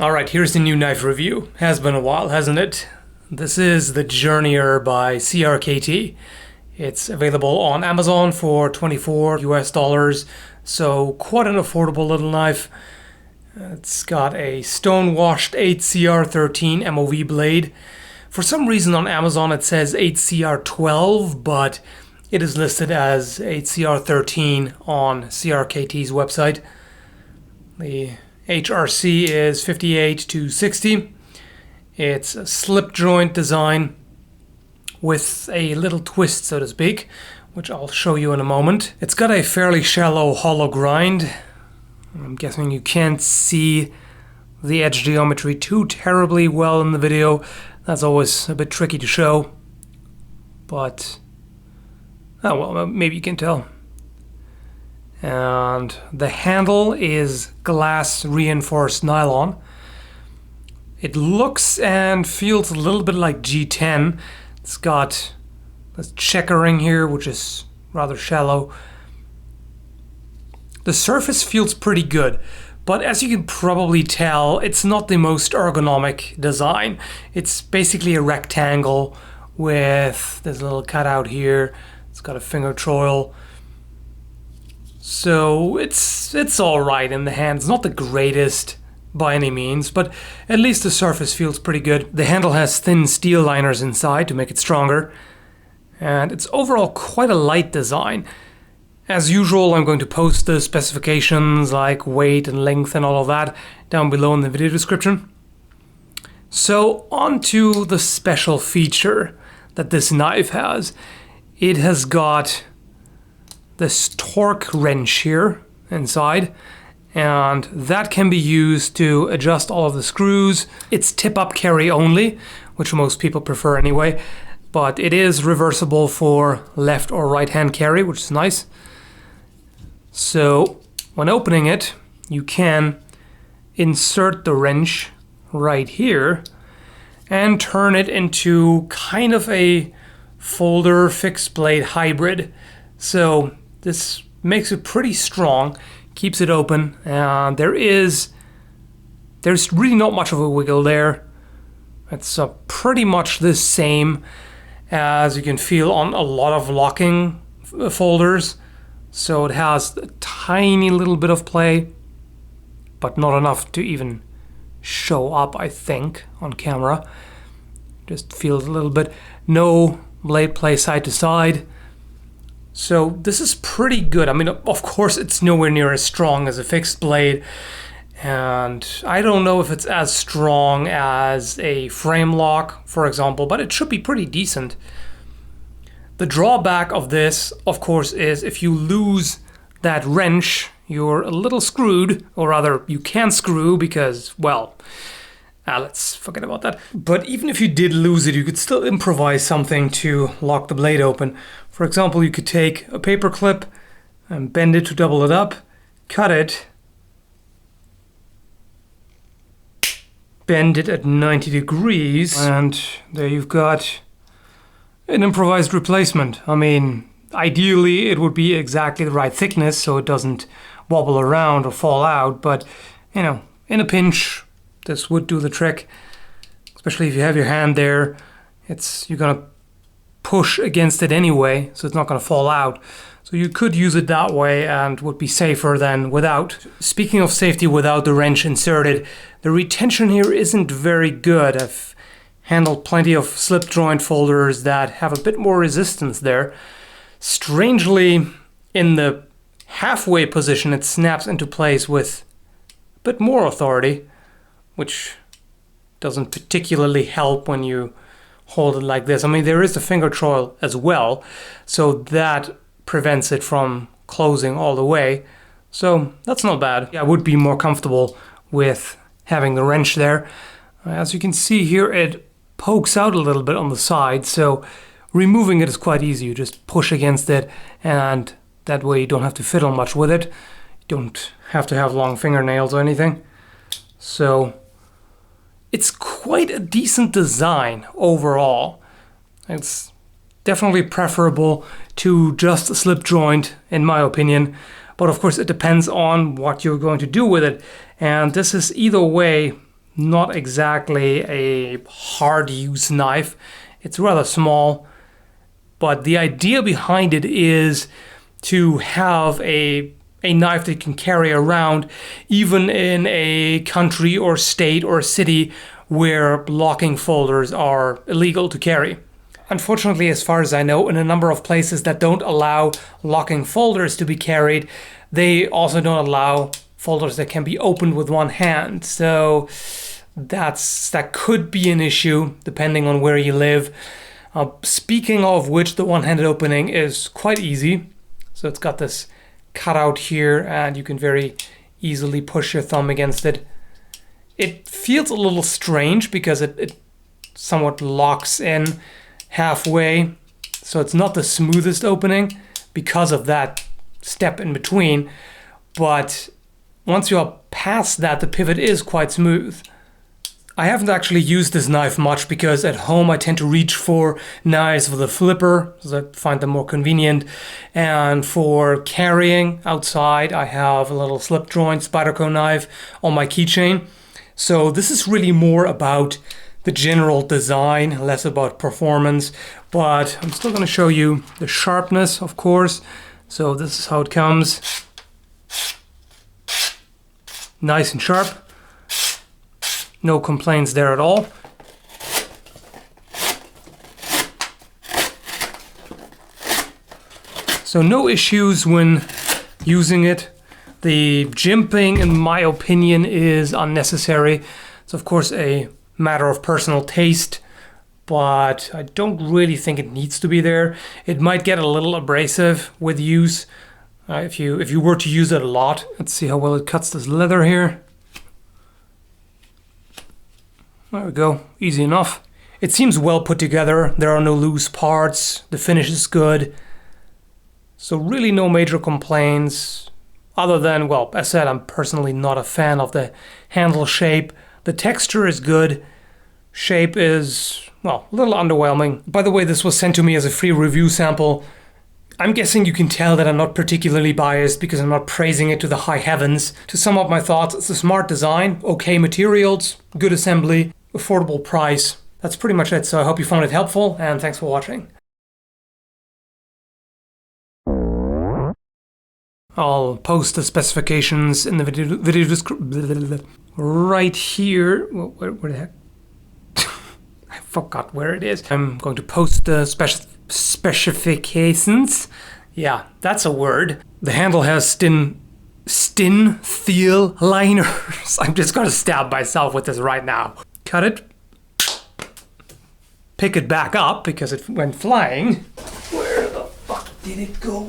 Alright, here's the new knife review. Has been a while, hasn't it? This is the Journeyer by CRKT. It's available on Amazon for $24 US, so quite an affordable little knife. It's got a stonewashed 8CR13 MOV blade. For some reason on Amazon it says 8CR12, but it is listed as 8CR13 on CRKT's website. The HRC is 58 to 60. It's a slip joint design with a little twist, so to speak, which I'll show you in a moment. It's got a fairly shallow hollow grind. I'm guessing you can't see the edge geometry too terribly well in the video. That's always a bit tricky to show, but oh well, maybe you can tell. And the handle is glass reinforced nylon. It looks and feels a little bit like G10. It's got this checkering here, which is rather shallow. The surface feels pretty good, but as you can probably tell, it's not the most ergonomic design. It's basically a rectangle with this little cutout here. It's got a finger choil. So it's alright in the hand. It's not the greatest by any means, but at least the surface feels pretty good. The handle has thin steel liners inside to make it stronger, and it's overall quite a light design. As usual, I'm going to post the specifications like weight and length and all of that down below in the video description. So on to the special feature that this knife has. It has got this torque wrench here inside, and that can be used to adjust all of the screws. It's tip-up carry only, which most people prefer anyway, but it is reversible for left or right hand carry, which is nice. So when opening it, you can insert the wrench right here and turn it into kind of a folder fixed blade hybrid. So this makes it pretty strong, keeps it open, and there's really not much of a wiggle there. It's pretty much the same as you can feel on a lot of locking folders. So it has a tiny little bit of play, but not enough to even show up, I think, on camera. Just feels a little bit. No blade play side to side. So this is pretty good. I mean, of course, it's nowhere near as strong as a fixed blade, and I don't know if it's as strong as a frame lock, for example, but it should be pretty decent. The drawback of this, of course, is if you lose that wrench, you're a little screwed, or rather, you can't screw because, well, let's forget about that. But even if you did lose it, you could still improvise something to lock the blade open. For example, you could take a paper clip and bend it to double it up, cut it, bend it at 90 degrees, and there you've got an improvised replacement. I mean, ideally it would be exactly the right thickness so it doesn't wobble around or fall out, but you know, in a pinch, this would do the trick, especially if you have your hand there. You're gonna push against it anyway, so it's not gonna fall out. So you could use it that way and would be safer than without. Speaking of safety without the wrench inserted, the retention here isn't very good. I've handled plenty of slip joint folders that have a bit more resistance there. Strangely, in the halfway position, it snaps into place with a bit more authority, which doesn't particularly help when you hold it like this. I mean, there is the finger choil as well, so that prevents it from closing all the way. So that's not bad. I would be more comfortable with having the wrench there. As you can see here, it pokes out a little bit on the side, so removing it is quite easy. You just push against it, and that way you don't have to fiddle much with it. You don't have to have long fingernails or anything. So it's quite a decent design overall. It's definitely preferable to just a slip joint, in my opinion. But of course, it depends on what you're going to do with it. And this is either way not exactly a hard use knife. It's rather small, but the idea behind it is to have a knife that you can carry around even in a country or state or city where locking folders are illegal to carry. Unfortunately, as far as I know, in a number of places that don't allow locking folders to be carried, they also don't allow folders that can be opened with one hand. So that could be an issue depending on where you live. Speaking of which, the one-handed opening is quite easy. So it's got this cutout here and you can very easily push your thumb against it. It feels a little strange because it somewhat locks in halfway, so it's not the smoothest opening because of that step in between, but once you are past that, the pivot is quite smooth. I haven't actually used this knife much because at home I tend to reach for knives with a flipper, because I find them more convenient. And for carrying outside, I have a little Slipjoint Spyderco knife on my keychain. So this is really more about the general design, less about performance. But I'm still going to show you the sharpness, of course. So this is how it comes. Nice and sharp. No complaints there at all. So no issues when using it. The jimping, in my opinion, is unnecessary. It's of course a matter of personal taste, but I don't really think it needs to be there. It might get a little abrasive with use if you were to use it a lot. Let's see how well it cuts this leather here. There we go, easy enough. It seems well put together, there are no loose parts, the finish is good. So really no major complaints, other than, well, as I said, I'm personally not a fan of the handle shape. The texture is good, shape is, well, a little underwhelming. By the way, this was sent to me as a free review sample. I'm guessing you can tell that I'm not particularly biased because I'm not praising it to the high heavens. To sum up my thoughts, it's a smart design, okay materials, good assembly, affordable price. That's pretty much it, so I hope you found it helpful, and thanks for watching. I'll post the specifications in the video description right here. Where the heck? I forgot where it is. I'm going to post the specifications. Yeah, that's a word. The handle has thin steel liners. I'm just gonna stab myself with this right now. Cut it. Pick it back up because it went flying. Where the fuck did it go?